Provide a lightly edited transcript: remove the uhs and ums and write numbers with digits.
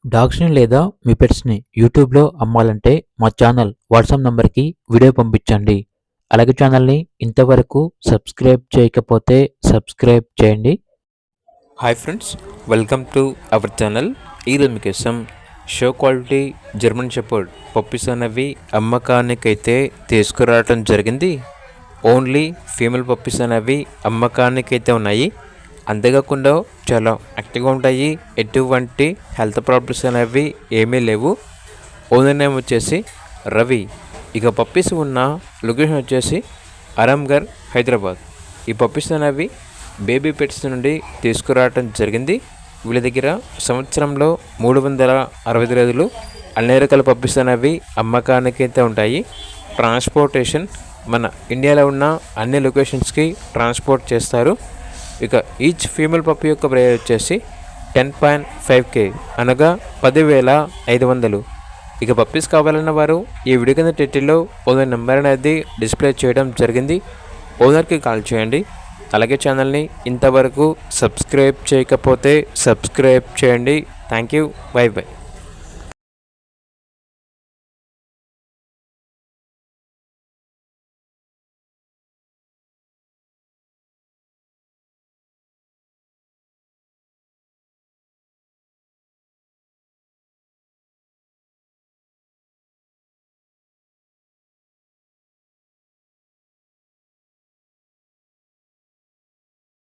డాగ్స్‌ని లేదా మీ పెట్స్‌ని యూట్యూబ్‌లో అమ్మాలంటే మా ఛానల్ వాట్సాప్ నంబర్‌కి వీడియో పంపించండి. అలాగే ఛానల్‌ని ఇంతవరకు సబ్స్క్రైబ్ చేయకపోతే సబ్స్క్రైబ్ చేయండి. Hi friends, welcome to our channel. ఈరోజు మీకోసం show quality German shepherd puppies అనేవి అమ్మకానికైతే తీసుకురావడం జరిగింది. ఓన్లీ ఫీమేల్ పప్పీస్ అనేవి అమ్మకానికైతే ఉన్నాయి. అంతేకాకుండా చాలా యాక్టివ్గా ఉంటాయి. ఎటువంటి హెల్త్ ప్రాబ్లమ్స్ అనేవి ఏమీ లేవు. ఓనర్ నేమ్ వచ్చేసి రవి. ఇక పప్పీస్ ఉన్న లొకేషన్ వచ్చేసి ఆరాంఘర్, హైదరాబాద్. ఈ పప్పీస్ అనేవి బేబీ పెట్స్ నుండి తీసుకురావడం జరిగింది. వీళ్ళ దగ్గర సంవత్సరంలో 365 రోజులు అన్ని రకాల పప్పీస్ అనేవి అమ్మకానికి అయితే ఉంటాయి. ట్రాన్స్పోర్టేషన్ మన ఇండియాలో ఉన్న అన్ని లొకేషన్స్కి ట్రాన్స్పోర్ట్ చేస్తారు. ఇక ఈచ్ ఫీమేల్ పప్పీ యొక్క ప్రైస్ వచ్చేసి 10.5K అనగా 10,500. ఇక పప్పీస్ కావాలన్న వారు ఈ వీడియో కింద టైటిల్లో ఓనర్ నెంబర్ అనేది డిస్ప్లే చేయడం జరిగింది. ఓనర్కి కాల్ చేయండి. అలాగే ఛానల్ని ఇంతవరకు సబ్స్క్రైబ్ చేయకపోతే సబ్స్క్రైబ్ చేయండి. Thank you. By by.